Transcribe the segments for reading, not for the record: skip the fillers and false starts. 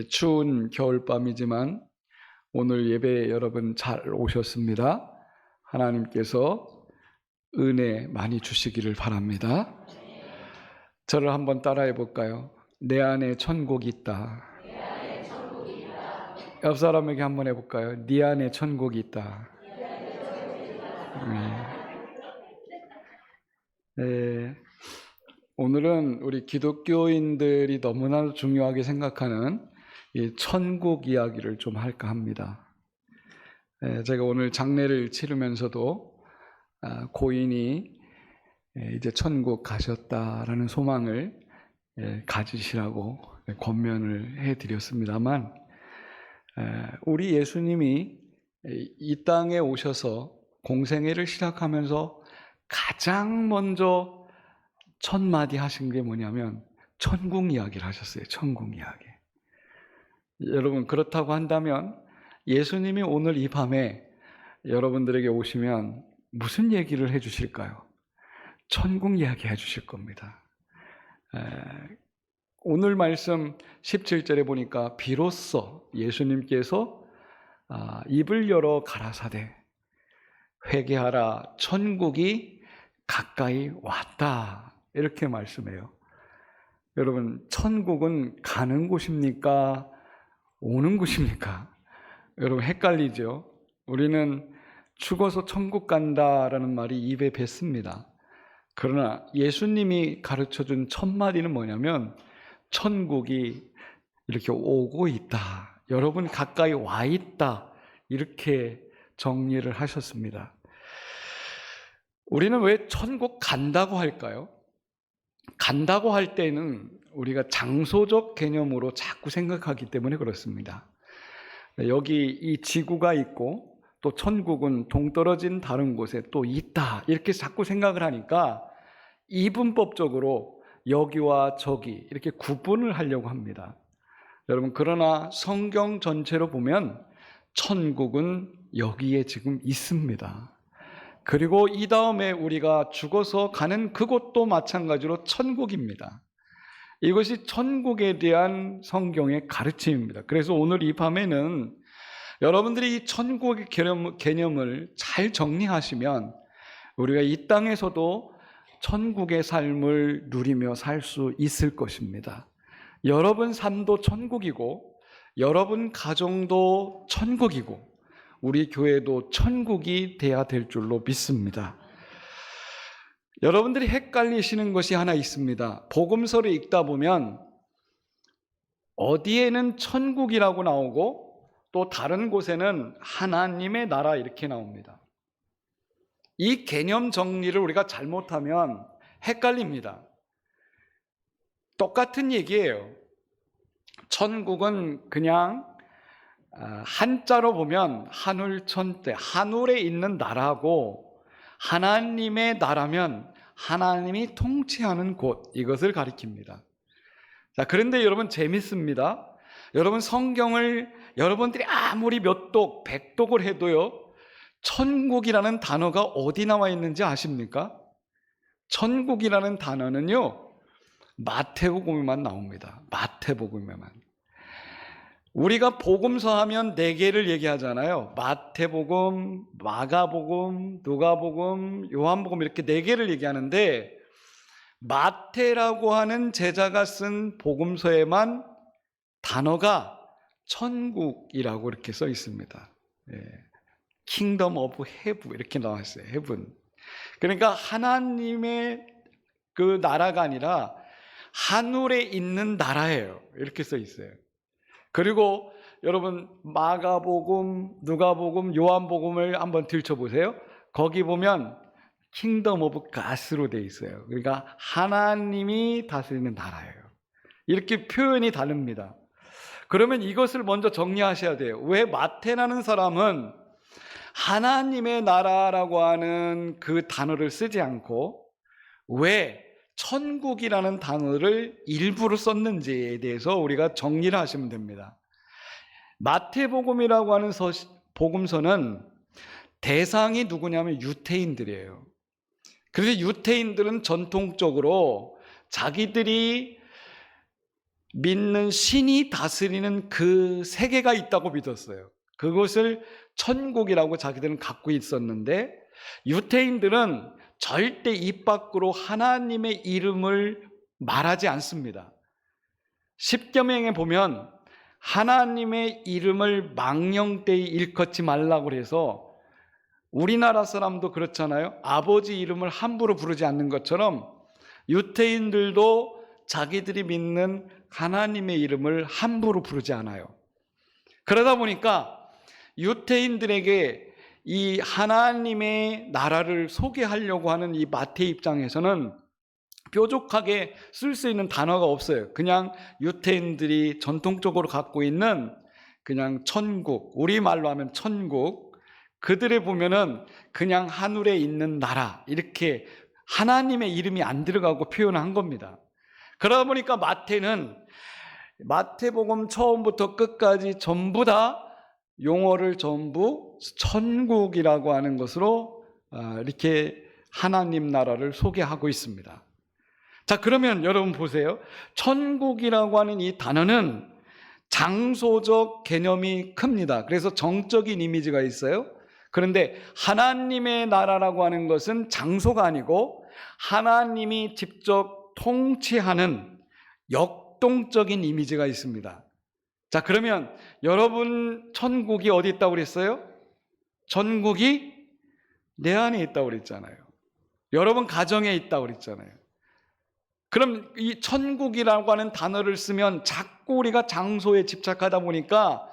추운 겨울밤이지만 오늘 예배 여러분 잘 오셨습니다. 하나님께서 은혜 많이 주시기를 바랍니다. 저를 한번 따라해 볼까요? 내 안에 천국이 있다. 옆 사람에게 한번 해볼까요? 네 안에 천국이 있다. 네. 오늘은 우리 기독교인들이 너무나 중요하게 생각하는 이 천국 이야기를 좀 할까 합니다. 제가 오늘 장례를 치르면서도 고인이 이제 천국 가셨다라는 소망을 가지시라고 권면을 해드렸습니다만, 우리 예수님이 이 땅에 오셔서 공생애를 시작하면서 가장 먼저 첫 마디 하신 게 뭐냐면 천국 이야기를 하셨어요. 천국 이야기. 여러분, 그렇다고 한다면 예수님이 오늘 이 밤에 여러분들에게 오시면 무슨 얘기를 해주실까요? 천국 이야기 해주실 겁니다. 오늘 말씀 17절에 보니까 비로소 예수님께서 입을 열어 가라사대 회개하라 천국이 가까이 왔다, 이렇게 말씀해요. 여러분, 천국은 가는 곳입니까? 오는 곳입니까? 여러분, 헷갈리죠? 우리는 죽어서 천국 간다라는 말이 입에 뱉습니다. 그러나 예수님이 가르쳐준 첫 마디는 뭐냐면 천국이 이렇게 오고 있다, 여러분 가까이 와 있다, 이렇게 정리를 하셨습니다. 우리는 왜 천국 간다고 할까요? 간다고 할 때는 우리가 장소적 개념으로 자꾸 생각하기 때문에 그렇습니다. 여기 이 지구가 있고 또 천국은 동떨어진 다른 곳에 또 있다, 이렇게 자꾸 생각을 하니까 이분법적으로 여기와 저기 이렇게 구분을 하려고 합니다. 여러분, 그러나 성경 전체로 보면 천국은 여기에 지금 있습니다. 그리고 이 다음에 우리가 죽어서 가는 그곳도 마찬가지로 천국입니다. 이것이 천국에 대한 성경의 가르침입니다. 그래서 오늘 이 밤에는 여러분들이 이 천국의 개념을 잘 정리하시면 우리가 이 땅에서도 천국의 삶을 누리며 살 수 있을 것입니다. 여러분 삶도 천국이고 여러분 가정도 천국이고 우리 교회도 천국이 돼야 될 줄로 믿습니다. 여러분들이 헷갈리시는 것이 하나 있습니다. 복음서를 읽다 보면 어디에는 천국이라고 나오고 또 다른 곳에는 하나님의 나라 이렇게 나옵니다. 이 개념 정리를 우리가 잘못하면 헷갈립니다. 똑같은 얘기예요. 천국은 그냥 한자로 보면 하늘천대, 하늘에 있는 나라고, 하나님의 나라면 하나님이 통치하는 곳, 이것을 가리킵니다. 자, 그런데 여러분 재밌습니다. 여러분, 성경을 여러분들이 아무리 몇 독, 100독을 해도요, 천국이라는 단어가 어디 나와 있는지 아십니까? 천국이라는 단어는요, 마태복음에만 나옵니다. 마태복음에만. 우리가 복음서 하면 4개를 얘기하잖아요. 마태복음, 마가복음, 누가복음, 요한복음, 이렇게 4개를 얘기하는데 마태라고 하는 제자가 쓴 복음서에만 단어가 천국이라고 이렇게 써 있습니다. 킹덤 오브 헤븐 이렇게 나와 있어요. 헤븐. 그러니까 하나님의 그 나라가 아니라 하늘에 있는 나라예요. 이렇게 써 있어요. 그리고 여러분, 마가복음, 누가복음, 요한복음을 한번 들춰보세요. 거기 보면 킹덤 오브 가스로 돼 있어요. 그러니까 하나님이 다스리는 나라예요. 이렇게 표현이 다릅니다. 그러면 이것을 먼저 정리하셔야 돼요. 왜 마태라는 사람은 하나님의 나라라고 하는 그 단어를 쓰지 않고 왜 천국이라는 단어를 일부러 썼는지에 대해서 우리가 정리를 하시면 됩니다. 마태복음이라고 하는 복음서는 대상이 누구냐면 유대인들이에요. 그래서 유대인들은 전통적으로 자기들이 믿는 신이 다스리는 그 세계가 있다고 믿었어요. 그것을 천국이라고 자기들은 갖고 있었는데, 유대인들은 절대 입 밖으로 하나님의 이름을 말하지 않습니다. 십계명에 보면 하나님의 이름을 망령되이 일컫지 말라고 해서, 우리나라 사람도 그렇잖아요. 아버지 이름을 함부로 부르지 않는 것처럼 유대인들도 자기들이 믿는 하나님의 이름을 함부로 부르지 않아요. 그러다 보니까 유대인들에게 이 하나님의 나라를 소개하려고 하는 이 마태 입장에서는 뾰족하게 쓸 수 있는 단어가 없어요. 그냥 유대인들이 전통적으로 갖고 있는 그냥 천국, 우리말로 하면 천국, 그들에 보면은 그냥 하늘에 있는 나라, 이렇게 하나님의 이름이 안 들어가고 표현한 겁니다. 그러다 보니까 마태는 마태복음 처음부터 끝까지 전부 다 용어를 전부 천국이라고 하는 것으로 이렇게 하나님 나라를 소개하고 있습니다. 자, 그러면 여러분 보세요. 천국이라고 하는 이 단어는 장소적 개념이 큽니다. 그래서 정적인 이미지가 있어요. 그런데 하나님의 나라라고 하는 것은 장소가 아니고 하나님이 직접 통치하는 역동적인 이미지가 있습니다. 자, 그러면 여러분 천국이 어디 있다고 그랬어요? 천국이 내 안에 있다고 그랬잖아요. 여러분 가정에 있다고 그랬잖아요. 그럼 이 천국이라고 하는 단어를 쓰면 자꾸 우리가 장소에 집착하다 보니까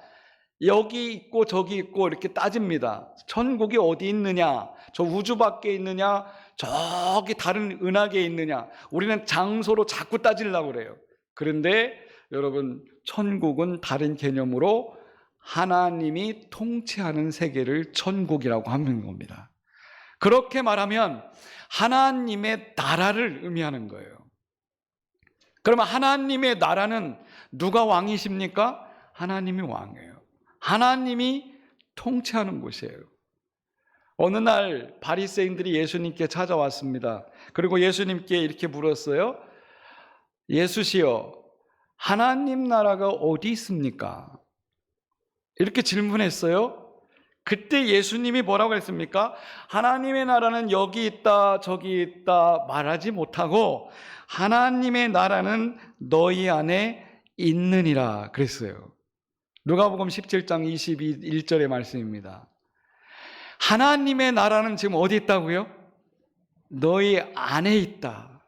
여기 있고 저기 있고 이렇게 따집니다. 천국이 어디 있느냐? 저 우주 밖에 있느냐? 저기 다른 은하계에 있느냐? 우리는 장소로 자꾸 따지려고 그래요. 그런데 여러분, 천국은 다른 개념으로 하나님이 통치하는 세계를 천국이라고 하는 겁니다. 그렇게 말하면 하나님의 나라를 의미하는 거예요. 그러면 하나님의 나라는 누가 왕이십니까? 하나님이 왕이에요. 하나님이 통치하는 곳이에요. 어느 날 바리새인들이 예수님께 찾아왔습니다. 그리고 예수님께 이렇게 물었어요. 예수시여, 하나님 나라가 어디 있습니까? 이렇게 질문했어요. 그때 예수님이 뭐라고 했습니까? 하나님의 나라는 여기 있다 저기 있다 말하지 못하고 하나님의 나라는 너희 안에 있느니라 그랬어요. 누가복음 17장 21절의 말씀입니다. 하나님의 나라는 지금 어디 있다고요? 너희 안에 있다.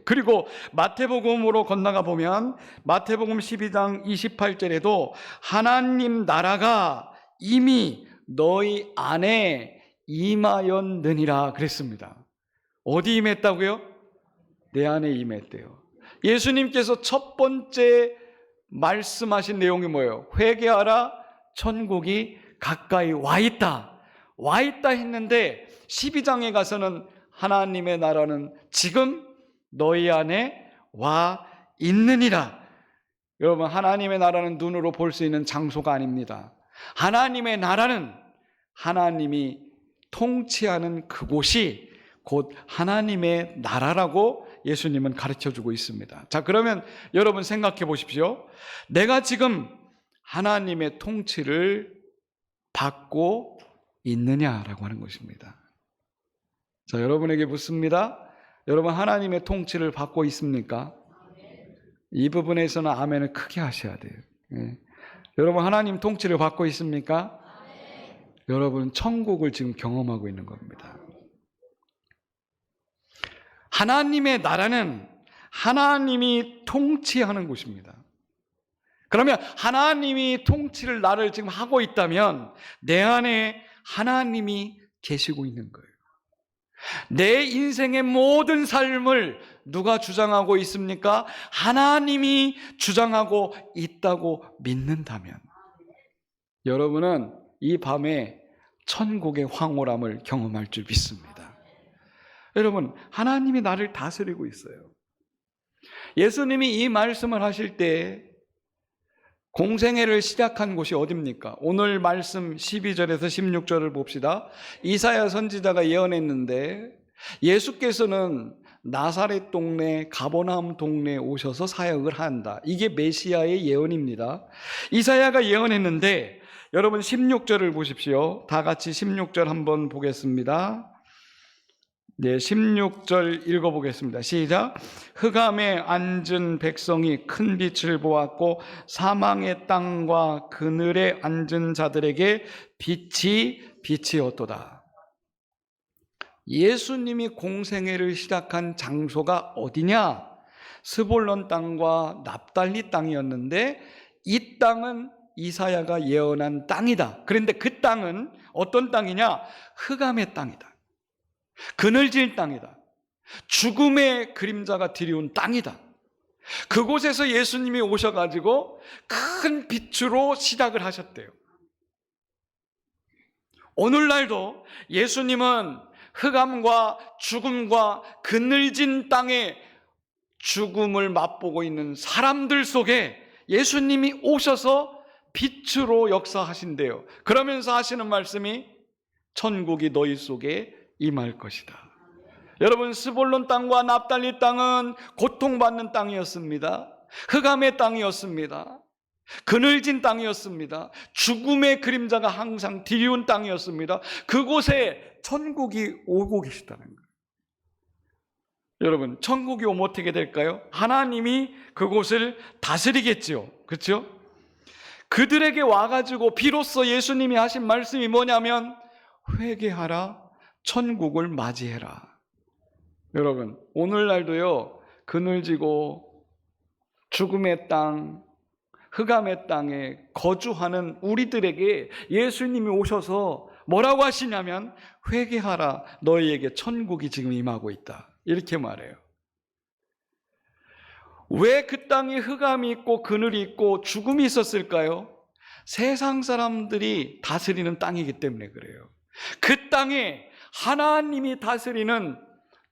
그리고 마태복음으로 건너가 보면 마태복음 12장 28절에도 하나님 나라가 이미 너희 안에 임하였느니라 그랬습니다. 어디 임했다고요? 내 안에 임했대요. 예수님께서 첫 번째 말씀하신 내용이 뭐예요? 회개하라, 천국이 가까이 와 있다. 와 있다 했는데 12장에 가서는 하나님의 나라는 지금 너희 안에 와 있느니라. 여러분, 하나님의 나라는 눈으로 볼 수 있는 장소가 아닙니다. 하나님의 나라는 하나님이 통치하는 그곳이 곧 하나님의 나라라고 예수님은 가르쳐주고 있습니다. 자, 그러면 여러분 생각해 보십시오. 내가 지금 하나님의 통치를 받고 있느냐라고 하는 것입니다. 자, 여러분에게 묻습니다. 여러분 하나님의 통치를 받고 있습니까? 이 부분에서는 아멘을 크게 하셔야 돼요. 여러분 하나님 통치를 받고 있습니까? 여러분 천국을 지금 경험하고 있는 겁니다. 하나님의 나라는 하나님이 통치하는 곳입니다. 그러면 하나님이 통치를 나를 지금 하고 있다면 내 안에 하나님이 계시고 있는 거예요. 내 인생의 모든 삶을 누가 주장하고 있습니까? 하나님이 주장하고 있다고 믿는다면 여러분은 이 밤에 천국의 황홀함을 경험할 줄 믿습니다. 여러분, 하나님이 나를 다스리고 있어요. 예수님이 이 말씀을 하실 때 공생애를 시작한 곳이 어디입니까? 오늘 말씀 12절에서 16절을 봅시다. 이사야 선지자가 예언했는데 예수께서는 나사렛 동네, 가버나움 동네에 오셔서 사역을 한다. 이게 메시아의 예언입니다. 이사야가 예언했는데 여러분 16절을 보십시오. 다 같이 16절 한번 보겠습니다. 네, 16절 읽어보겠습니다. 시작. 흑암에 앉은 백성이 큰 빛을 보았고 사망의 땅과 그늘에 앉은 자들에게 빛이 없도다. 예수님이 공생애를 시작한 장소가 어디냐? 스볼론 땅과 납달리 땅이었는데 이 땅은 이사야가 예언한 땅이다. 그런데 그 땅은 어떤 땅이냐? 흑암의 땅이다. 그늘진 땅이다. 죽음의 그림자가 드리운 땅이다. 그곳에서 예수님이 오셔가지고 큰 빛으로 시작을 하셨대요. 오늘날도 예수님은 흑암과 죽음과 그늘진 땅에 죽음을 맛보고 있는 사람들 속에 예수님이 오셔서 빛으로 역사하신대요. 그러면서 하시는 말씀이 천국이 너희 속에 임할 것이다. 여러분, 스볼론 땅과 납달리 땅은 고통받는 땅이었습니다. 흑암의 땅이었습니다. 그늘진 땅이었습니다. 죽음의 그림자가 항상 드리운 땅이었습니다. 그곳에 천국이 오고 계시다는 거예요. 여러분, 천국이 오면 어떻게 될까요? 하나님이 그곳을 다스리겠죠. 그렇죠? 그들에게 와가지고 비로소 예수님이 하신 말씀이 뭐냐면 회개하라, 천국을 맞이해라. 여러분, 오늘날도요, 그늘지고 죽음의 땅, 흑암의 땅에 거주하는 우리들에게 예수님이 오셔서 뭐라고 하시냐면 회개하라, 너희에게 천국이 지금 임하고 있다. 이렇게 말해요. 왜 그 땅에 흑암이 있고 그늘이 있고 죽음이 있었을까요? 세상 사람들이 다스리는 땅이기 때문에 그래요. 그 땅에 하나님이 다스리는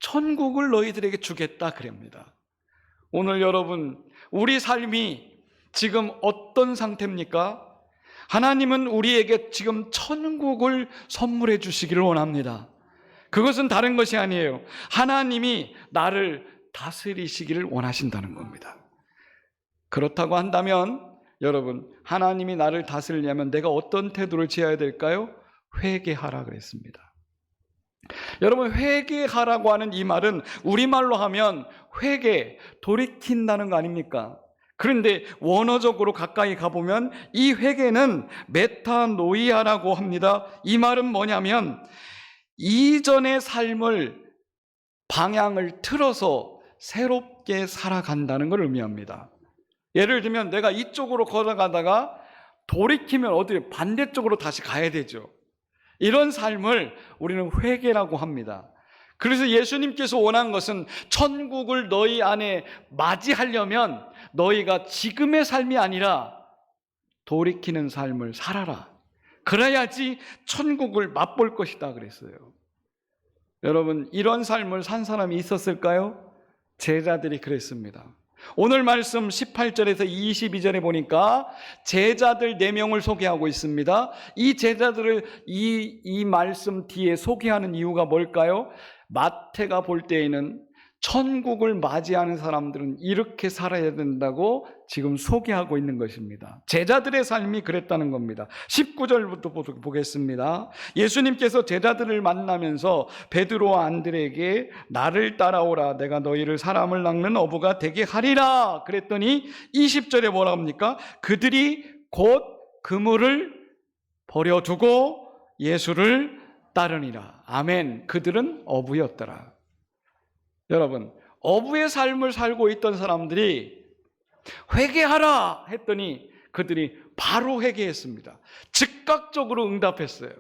천국을 너희들에게 주겠다 그럽니다. 오늘 여러분, 우리 삶이 지금 어떤 상태입니까? 하나님은 우리에게 지금 천국을 선물해 주시기를 원합니다. 그것은 다른 것이 아니에요. 하나님이 나를 다스리시기를 원하신다는 겁니다. 그렇다고 한다면 여러분, 하나님이 나를 다스리려면 내가 어떤 태도를 취해야 될까요? 회개하라 그랬습니다. 여러분, 회개하라고 하는 이 말은 우리말로 하면 회개, 돌이킨다는 거 아닙니까? 그런데 원어적으로 가까이 가보면 이 회개는 메타노이아라고 합니다. 이 말은 뭐냐면 이전의 삶을 방향을 틀어서 새롭게 살아간다는 걸 의미합니다. 예를 들면 내가 이쪽으로 걸어가다가 돌이키면 어디 반대쪽으로 다시 가야 되죠. 이런 삶을 우리는 회개라고 합니다. 그래서 예수님께서 원한 것은 천국을 너희 안에 맞이하려면 너희가 지금의 삶이 아니라 돌이키는 삶을 살아라. 그래야지 천국을 맛볼 것이다 그랬어요. 여러분, 이런 삶을 산 사람이 있었을까요? 제자들이 그랬습니다. 오늘 말씀 18절에서 22절에 보니까 제자들 4명을 소개하고 있습니다. 이 제자들을 이 말씀 뒤에 소개하는 이유가 뭘까요? 마태가 볼 때에는 천국을 맞이하는 사람들은 이렇게 살아야 된다고 지금 소개하고 있는 것입니다. 제자들의 삶이 그랬다는 겁니다. 19절부터 보겠습니다. 예수님께서 제자들을 만나면서 베드로와 안드레에게 나를 따라오라, 내가 너희를 사람을 낚는 어부가 되게 하리라 그랬더니 20절에 뭐라 합니까? 그들이 곧 그물을 버려두고 예수를 따르니라. 아멘. 그들은 어부였더라. 여러분, 어부의 삶을 살고 있던 사람들이 회개하라 했더니 그들이 바로 회개했습니다. 즉각적으로 응답했어요.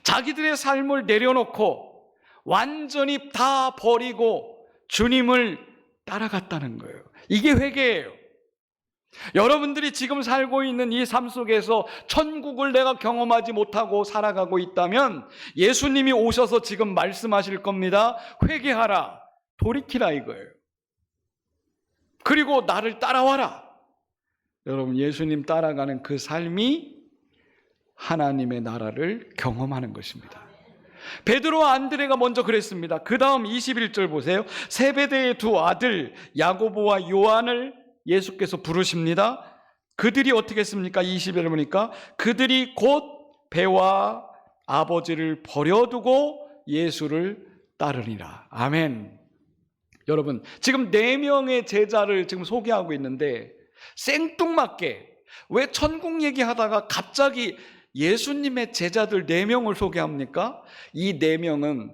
자기들의 삶을 내려놓고 완전히 다 버리고 주님을 따라갔다는 거예요. 이게 회개예요. 여러분들이 지금 살고 있는 이 삶 속에서 천국을 내가 경험하지 못하고 살아가고 있다면 예수님이 오셔서 지금 말씀하실 겁니다. 회개하라, 돌이키라 이거예요. 그리고 나를 따라와라. 여러분, 예수님 따라가는 그 삶이 하나님의 나라를 경험하는 것입니다. 베드로와 안드레가 먼저 그랬습니다. 그 다음 21절 보세요. 세베대의 두 아들 야고보와 요한을 예수께서 부르십니다. 그들이 어떻게 했습니까? 20절 보니까 그들이 곧 배와 아버지를 버려두고 예수를 따르니라. 아멘. 여러분, 지금 4명의 제자를 지금 소개하고 있는데 생뚱맞게 왜 천국 얘기하다가 갑자기 예수님의 제자들 4명을 소개합니까? 이 4명은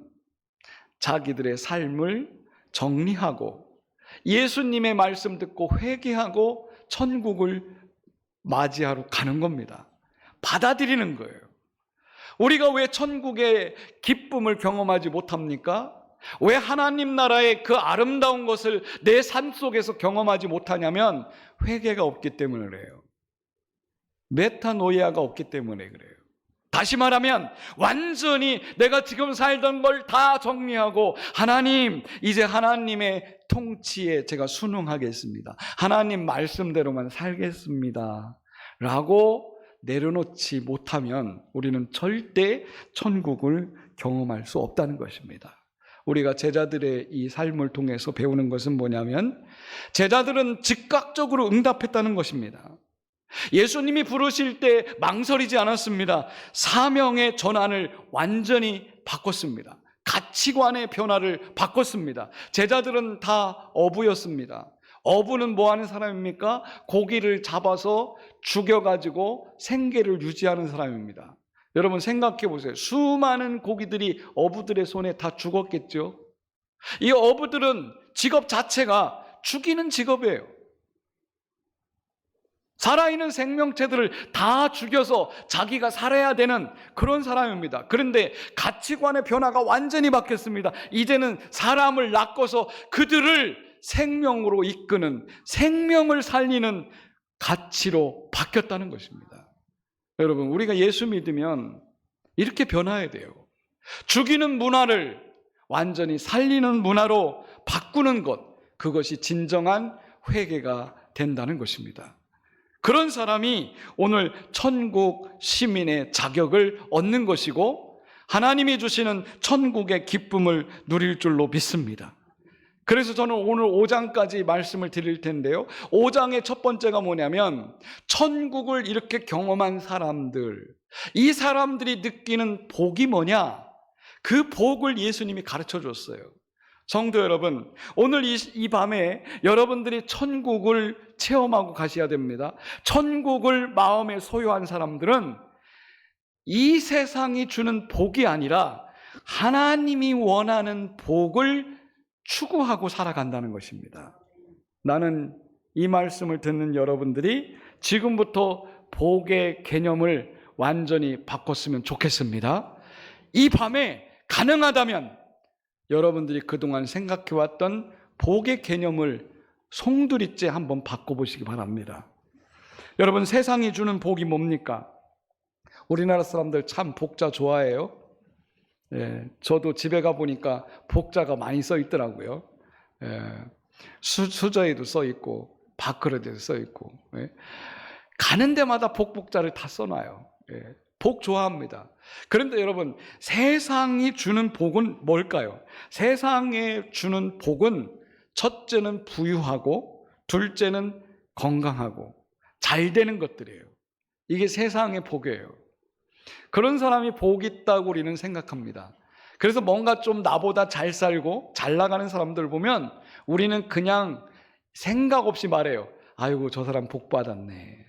자기들의 삶을 정리하고 예수님의 말씀 듣고 회개하고 천국을 맞이하러 가는 겁니다. 받아들이는 거예요. 우리가 왜 천국의 기쁨을 경험하지 못합니까? 왜 하나님 나라의 그 아름다운 것을 내 삶 속에서 경험하지 못하냐면 회개가 없기 때문에 그래요. 메타노이아가 없기 때문에 그래요. 다시 말하면 완전히 내가 지금 살던 걸 다 정리하고 하나님, 이제 하나님의 통치에 제가 순응하겠습니다. 하나님 말씀대로만 살겠습니다 라고 내려놓지 못하면 우리는 절대 천국을 경험할 수 없다는 것입니다. 우리가 제자들의 이 삶을 통해서 배우는 것은 뭐냐면 제자들은 즉각적으로 응답했다는 것입니다. 예수님이 부르실 때 망설이지 않았습니다. 사명의 전환을 완전히 바꿨습니다. 가치관의 변화를 바꿨습니다. 제자들은 다 어부였습니다. 어부는 뭐 하는 사람입니까? 고기를 잡아서 죽여가지고 생계를 유지하는 사람입니다. 여러분 생각해 보세요. 수많은 고기들이 어부들의 손에 다 죽었겠죠. 이 어부들은 직업 자체가 죽이는 직업이에요. 살아있는 생명체들을 다 죽여서 자기가 살아야 되는 그런 사람입니다. 그런데 가치관의 변화가 완전히 바뀌었습니다. 이제는 사람을 낚아서 그들을 생명으로 이끄는, 생명을 살리는 가치로 바뀌었다는 것입니다. 여러분, 우리가 예수 믿으면 이렇게 변화해야 돼요. 죽이는 문화를 완전히 살리는 문화로 바꾸는 것, 그것이 진정한 회개가 된다는 것입니다. 그런 사람이 오늘 천국 시민의 자격을 얻는 것이고 하나님이 주시는 천국의 기쁨을 누릴 줄로 믿습니다. 그래서 저는 오늘 5장까지 말씀을 드릴 텐데요. 5장의 첫 번째가 뭐냐면 천국을 이렇게 경험한 사람들, 이 사람들이 느끼는 복이 뭐냐? 그 복을 예수님이 가르쳐 줬어요. 성도 여러분, 오늘 이 밤에 여러분들이 천국을 체험하고 가셔야 됩니다. 천국을 마음에 소유한 사람들은 이 세상이 주는 복이 아니라 하나님이 원하는 복을 추구하고 살아간다는 것입니다. 나는 이 말씀을 듣는 여러분들이 지금부터 복의 개념을 완전히 바꿨으면 좋겠습니다. 이 밤에 가능하다면 여러분들이 그동안 생각해왔던 복의 개념을 송두리째 한번 바꿔보시기 바랍니다. 여러분, 세상이 주는 복이 뭡니까? 우리나라 사람들 참 복자 좋아해요. 저도 집에 가보니까 복자가 많이 써 있더라고요. 수저에도 써 있고 밥그릇에도 써 있고 가는 데마다 복자를 다 써놔요. 복 좋아합니다. 그런데 여러분, 세상이 주는 복은 뭘까요? 세상에 주는 복은 첫째는 부유하고 둘째는 건강하고 잘 되는 것들이에요. 이게 세상의 복이에요. 그런 사람이 복 있다고 우리는 생각합니다. 그래서 뭔가 좀 나보다 잘 살고 잘 나가는 사람들 보면 우리는 그냥 생각 없이 말해요. 아이고, 저 사람 복 받았네.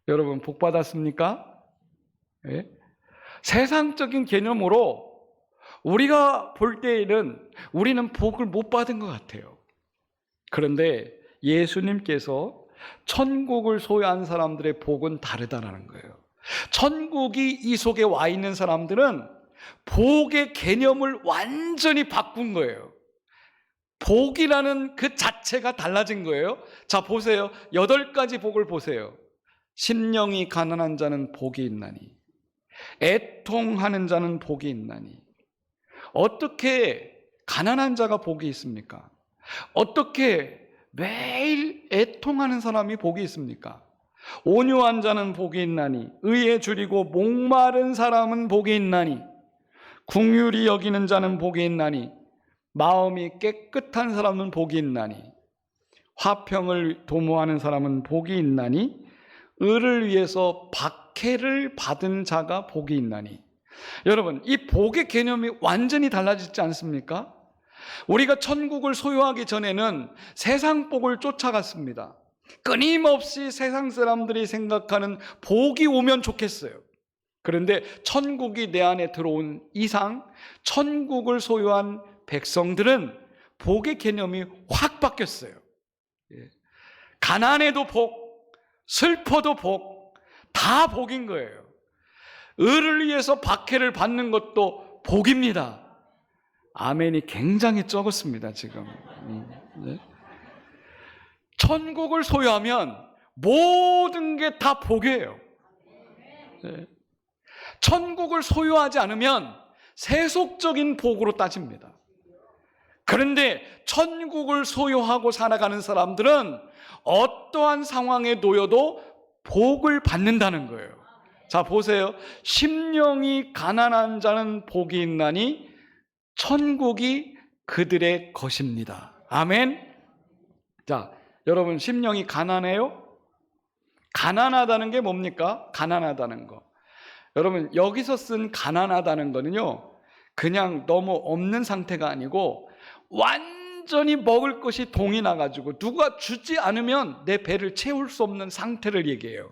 여러분, 복 받았습니까? 예? 세상적인 개념으로 우리가 볼 때에는 우리는 복을 못 받은 것 같아요. 그런데 예수님께서 천국을 소유한 사람들의 복은 다르다는 거예요. 천국이 이 속에 와 있는 사람들은 복의 개념을 완전히 바꾼 거예요. 복이라는 그 자체가 달라진 거예요. 자, 보세요. 8가지 복을 보세요. 심령이 가난한 자는 복이 있나니, 애통하는 자는 복이 있나니. 어떻게 가난한 자가 복이 있습니까? 어떻게 매일 애통하는 사람이 복이 있습니까? 온유한 자는 복이 있나니, 의에 줄이고 목마른 사람은 복이 있나니, 긍휼히 여기는 자는 복이 있나니 마음이 깨끗한 사람은 복이 있나니 화평을 도모하는 사람은 복이 있나니 의를 위해서 박해를 받은 자가 복이 있나니. 여러분, 이 복의 개념이 완전히 달라지지 않습니까? 우리가 천국을 소유하기 전에는 세상 복을 쫓아갔습니다. 끊임없이 세상 사람들이 생각하는 복이 오면 좋겠어요. 그런데 천국이 내 안에 들어온 이상 천국을 소유한 백성들은 복의 개념이 확 바뀌었어요. 가난해도 복, 슬퍼도 복, 다 복인 거예요. 의를 위해서 박해를 받는 것도 복입니다. 아멘이 굉장히 적었습니다, 지금. 네. 천국을 소유하면 모든 게 다 복이에요. 네. 천국을 소유하지 않으면 세속적인 복으로 따집니다. 그런데 천국을 소유하고 살아가는 사람들은 어떠한 상황에 놓여도 복을 받는다는 거예요. 자, 보세요. 심령이 가난한 자는 복이 있나니 천국이 그들의 것입니다. 아멘. 자, 여러분, 심령이 가난해요? 가난하다는 게 뭡니까? 가난하다는 거. 여러분, 여기서 쓴 가난하다는 거는요, 그냥 너무 없는 상태가 아니고 완전히 먹을 것이 동이 나가지고 누가 주지 않으면 내 배를 채울 수 없는 상태를 얘기해요.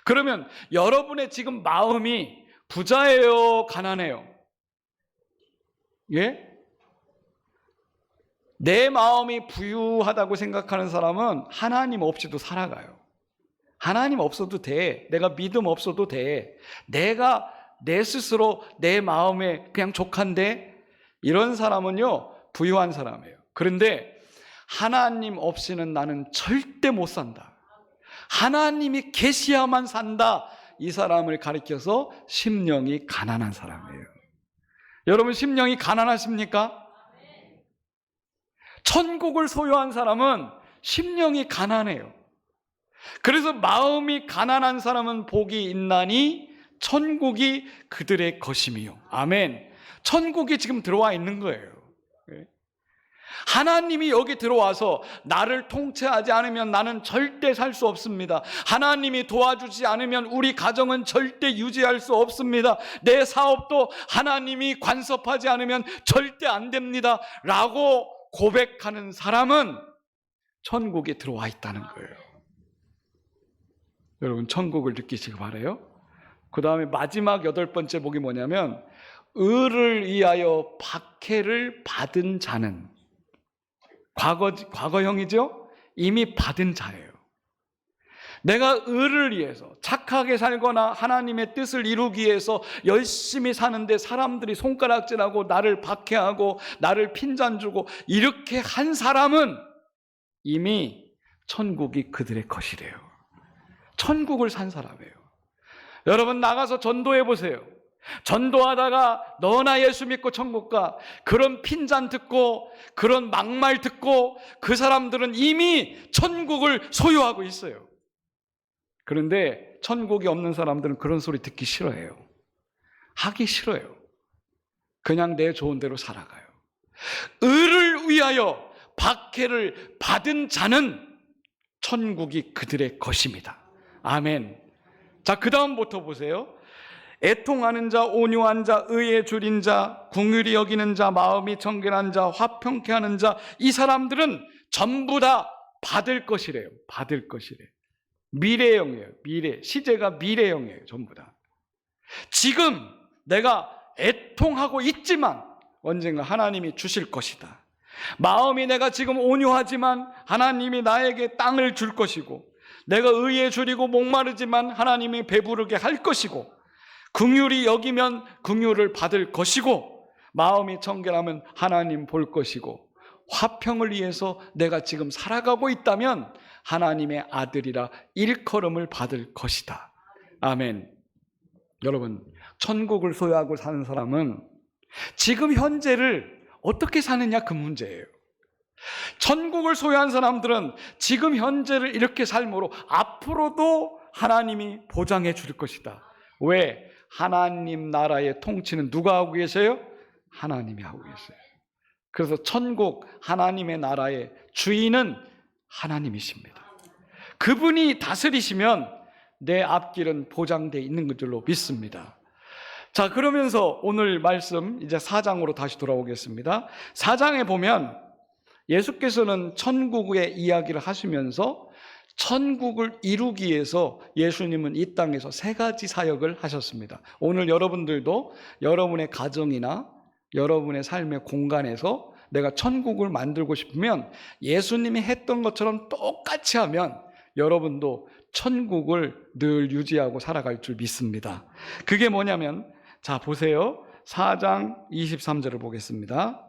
그러면 여러분의 지금 마음이 부자예요, 가난해요? 예? 내 마음이 부유하다고 생각하는 사람은 하나님 없이도 살아가요. 하나님 없어도 돼. 내가 믿음 없어도 돼. 내가 내 스스로 내 마음에 그냥 족한데, 이런 사람은요 부유한 사람이에요. 그런데 하나님 없이는 나는 절대 못 산다, 하나님이 계시야만 산다, 이 사람을 가리켜서 심령이 가난한 사람이에요. 여러분, 심령이 가난하십니까? 천국을 소유한 사람은 심령이 가난해요. 그래서 마음이 가난한 사람은 복이 있나니 천국이 그들의 것이며. 아멘. 천국이 지금 들어와 있는 거예요. 하나님이 여기 들어와서 나를 통치하지 않으면 나는 절대 살 수 없습니다. 하나님이 도와주지 않으면 우리 가정은 절대 유지할 수 없습니다. 내 사업도 하나님이 간섭하지 않으면 절대 안 됩니다 라고 고백하는 사람은 천국에 들어와 있다는 거예요. 여러분, 천국을 느끼시기 바라요. 그 다음에 마지막 8번째 복이 뭐냐면, 의를 위하여 박해를 받은 자는, 과거형이죠? 이미 받은 자예요. 내가 의를 위해서 착하게 살거나 하나님의 뜻을 이루기 위해서 열심히 사는데 사람들이 손가락질하고 나를 박해하고 나를 핀잔주고 이렇게 한 사람은 이미 천국이 그들의 것이래요. 천국을 산 사람이에요. 여러분, 나가서 전도해 보세요. 전도하다가 너나 예수 믿고 천국 가, 그런 핀잔 듣고 그런 막말 듣고 그 사람들은 이미 천국을 소유하고 있어요. 그런데 천국이 없는 사람들은 그런 소리 듣기 싫어해요. 하기 싫어요. 그냥 내 좋은 대로 살아가요. 의를 위하여 박해를 받은 자는 천국이 그들의 것입니다. 아멘. 자, 그 다음부터 보세요. 애통하는 자, 온유한 자, 의에 줄인 자, 긍휼히 여기는 자, 마음이 청결한 자, 화평케 하는 자, 이 사람들은 전부 다 받을 것이래요. 받을 것이래. 미래형이에요. 미래. 시제가 미래형이에요. 전부 다. 지금 내가 애통하고 있지만 언젠가 하나님이 주실 것이다. 마음이 내가 지금 온유하지만 하나님이 나에게 땅을 줄 것이고, 내가 의에 줄이고 목마르지만 하나님이 배부르게 할 것이고, 긍휼히 여기면 긍휼을 받을 것이고, 마음이 청결하면 하나님 볼 것이고, 화평을 위해서 내가 지금 살아가고 있다면 하나님의 아들이라 일컬음을 받을 것이다. 아멘. 여러분, 천국을 소유하고 사는 사람은 지금 현재를 어떻게 사느냐, 그 문제예요. 천국을 소유한 사람들은 지금 현재를 이렇게 삶으로 앞으로도 하나님이 보장해 줄 것이다. 왜? 하나님 나라의 통치는 누가 하고 계세요? 하나님이 하고 계세요. 그래서 천국 하나님의 나라의 주인은 하나님이십니다. 그분이 다스리시면 내 앞길은 보장되어 있는 줄로 믿습니다. 자, 그러면서 오늘 말씀 이제 4장으로 다시 돌아오겠습니다. 4장에 보면 예수께서는 천국의 이야기를 하시면서 천국을 이루기 위해서 예수님은 이 땅에서 3가지 사역을 하셨습니다. 오늘 여러분들도 여러분의 가정이나 여러분의 삶의 공간에서 내가 천국을 만들고 싶으면 예수님이 했던 것처럼 똑같이 하면 여러분도 천국을 늘 유지하고 살아갈 줄 믿습니다. 그게 뭐냐면, 자, 보세요. 4장 23절을 보겠습니다.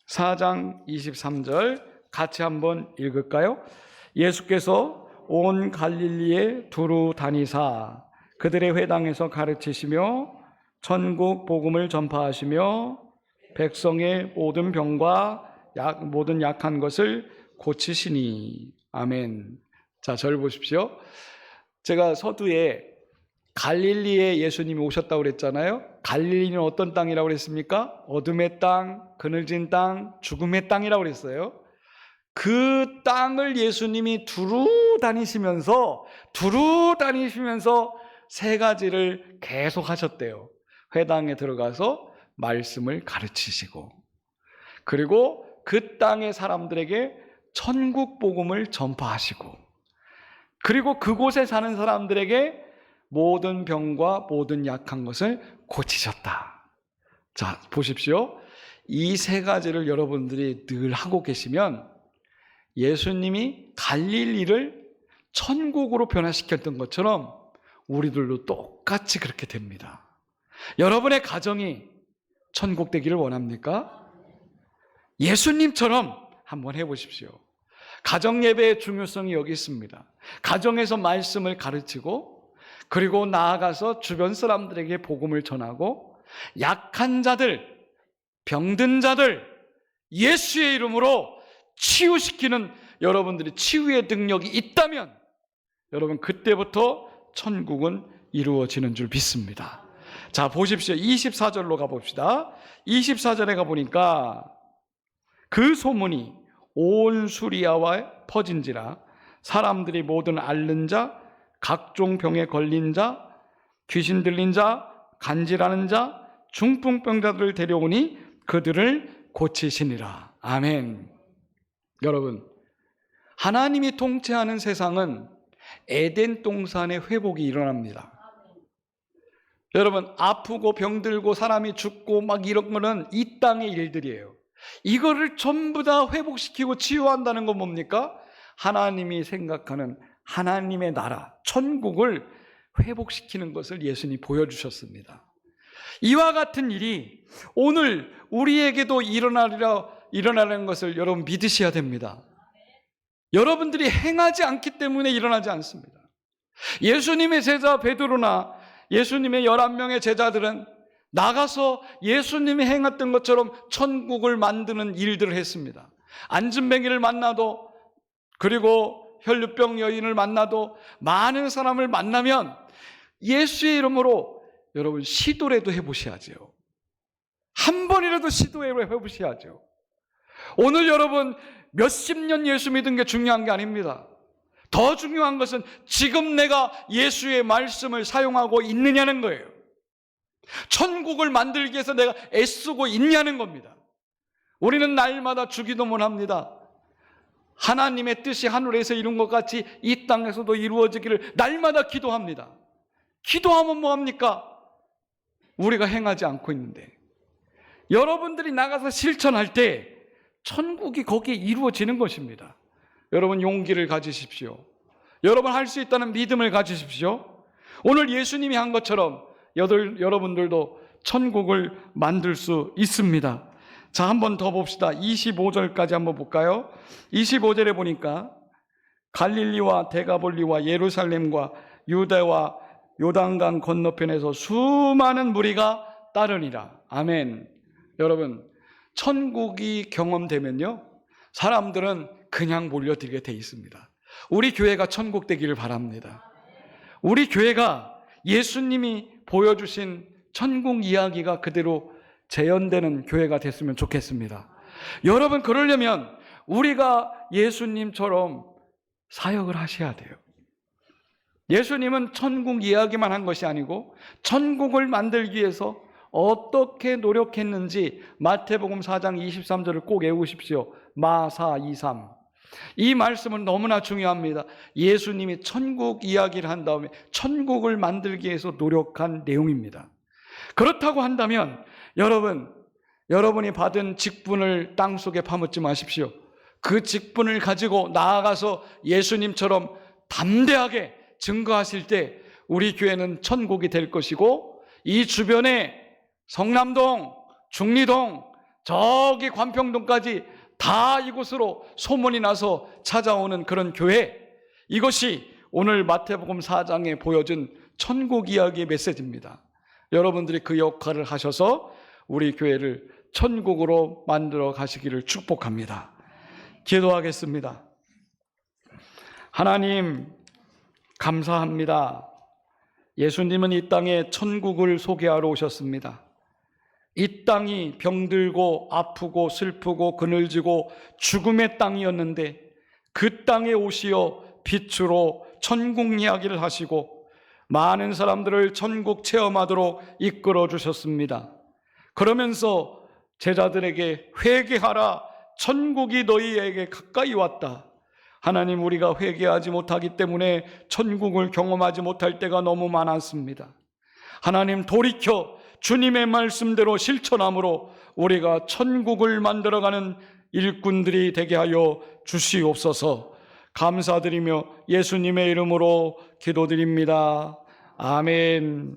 4장 23절 같이 한번 읽을까요? 예수께서 온 갈릴리에 두루 다니사 그들의 회당에서 가르치시며 천국 복음을 전파하시며 백성의 모든 병과 모든 약한 것을 고치시니. 아멘. 자, 저를 보십시오. 제가 서두에 갈릴리에 예수님이 오셨다고 그랬잖아요. 갈릴리는 어떤 땅이라고 그랬습니까? 어둠의 땅, 그늘진 땅, 죽음의 땅이라고 그랬어요. 그 땅을 예수님이 두루 다니시면서 3가지를 계속 하셨대요. 회당에 들어가서 말씀을 가르치시고, 그리고 그 땅의 사람들에게 천국 복음을 전파하시고, 그리고 그곳에 사는 사람들에게 모든 병과 모든 약한 것을 고치셨다. 자, 보십시오. 이 3가지를 여러분들이 늘 하고 계시면 예수님이 갈릴리를 천국으로 변화시켰던 것처럼 우리들도 똑같이 그렇게 됩니다. 여러분의 가정이 천국 되기를 원합니까? 예수님처럼 한번 해보십시오. 가정 예배의 중요성이 여기 있습니다. 가정에서 말씀을 가르치고, 그리고 나아가서 주변 사람들에게 복음을 전하고, 약한 자들, 병든 자들 예수의 이름으로 치유시키는 여러분들이 치유의 능력이 있다면 여러분 그때부터 천국은 이루어지는 줄 믿습니다. 자, 보십시오. 24절로 가봅시다. 24절에 가보니까 그 소문이 온 수리아와에 퍼진지라 사람들이 모든 앓는 자, 각종 병에 걸린 자, 귀신 들린 자, 간질하는 자, 중풍병자들을 데려오니 그들을 고치시니라. 아멘. 여러분, 하나님이 통치하는 세상은 에덴 동산의 회복이 일어납니다. 여러분, 아프고 병들고 사람이 죽고 막 이런 거는 이 땅의 일들이에요. 이거를 전부 다 회복시키고 치유한다는 건 뭡니까? 하나님이 생각하는 하나님의 나라, 천국을 회복시키는 것을 예수님이 보여주셨습니다. 이와 같은 일이 오늘 우리에게도 일어나는 것을 여러분 믿으셔야 됩니다. 여러분들이 행하지 않기 때문에 일어나지 않습니다. 예수님의 제자 베드로나 예수님의 11명의 제자들은 나가서 예수님이 행했던 것처럼 천국을 만드는 일들을 했습니다. 안진뱅이를 만나도, 그리고 혈류병 여인을 만나도, 많은 사람을 만나면 예수의 이름으로 여러분 시도라도 해보셔야죠. 한 번이라도 시도해보셔야죠. 오늘 여러분 몇십 년 예수 믿은 게 중요한 게 아닙니다. 더 중요한 것은 지금 내가 예수의 말씀을 사용하고 있느냐는 거예요. 천국을 만들기 위해서 내가 애쓰고 있냐는 겁니다. 우리는 날마다 주기도문 합니다. 하나님의 뜻이 하늘에서 이룬 것 같이 이 땅에서도 이루어지기를 날마다 기도합니다. 기도하면 뭐합니까? 우리가 행하지 않고 있는데, 여러분들이 나가서 실천할 때 천국이 거기에 이루어지는 것입니다. 여러분 용기를 가지십시오. 여러분 할 수 있다는 믿음을 가지십시오. 오늘 예수님이 한 것처럼 여러분들도 천국을 만들 수 있습니다. 자, 한 번 더 봅시다. 25절까지 한번 볼까요? 25절에 보니까 갈릴리와 데가볼리와 예루살렘과 유대와 요단강 건너편에서 수많은 무리가 따르니라. 아멘. 여러분, 천국이 경험되면요, 사람들은 그냥 몰려들게 돼 있습니다. 우리 교회가 천국 되기를 바랍니다. 우리 교회가 예수님이 보여주신 천국 이야기가 그대로 재현되는 교회가 됐으면 좋겠습니다. 여러분, 그러려면 우리가 예수님처럼 사역을 하셔야 돼요. 예수님은 천국 이야기만 한 것이 아니고 천국을 만들기 위해서 어떻게 노력했는지 마태복음 4장 23절을 꼭 외우십시오. 마사 23. 이 말씀은 너무나 중요합니다. 예수님이 천국 이야기를 한 다음에 천국을 만들기 위해서 노력한 내용입니다. 그렇다고 한다면 여러분이 받은 직분을 땅속에 파묻지 마십시오. 그 직분을 가지고 나아가서 예수님처럼 담대하게 증거하실 때 우리 교회는 천국이 될 것이고, 이 주변에 성남동, 중리동, 저기 관평동까지 다 이곳으로 소문이 나서 찾아오는 그런 교회, 이것이 오늘 마태복음 4장에 보여준 천국 이야기의 메시지입니다. 여러분들이 그 역할을 하셔서 우리 교회를 천국으로 만들어 가시기를 축복합니다. 기도하겠습니다. 하나님, 감사합니다. 예수님은 이 땅에 천국을 소개하러 오셨습니다. 이 땅이 병들고 아프고 슬프고 그늘지고 죽음의 땅이었는데 그 땅에 오시어 빛으로 천국 이야기를 하시고 많은 사람들을 천국 체험하도록 이끌어 주셨습니다. 그러면서 제자들에게 회개하라, 천국이 너희에게 가까이 왔다. 하나님, 우리가 회개하지 못하기 때문에 천국을 경험하지 못할 때가 너무 많았습니다. 하나님, 돌이켜 주님의 말씀대로 실천함으로 우리가 천국을 만들어가는 일꾼들이 되게 하여 주시옵소서. 감사드리며 예수님의 이름으로 기도드립니다. 아멘.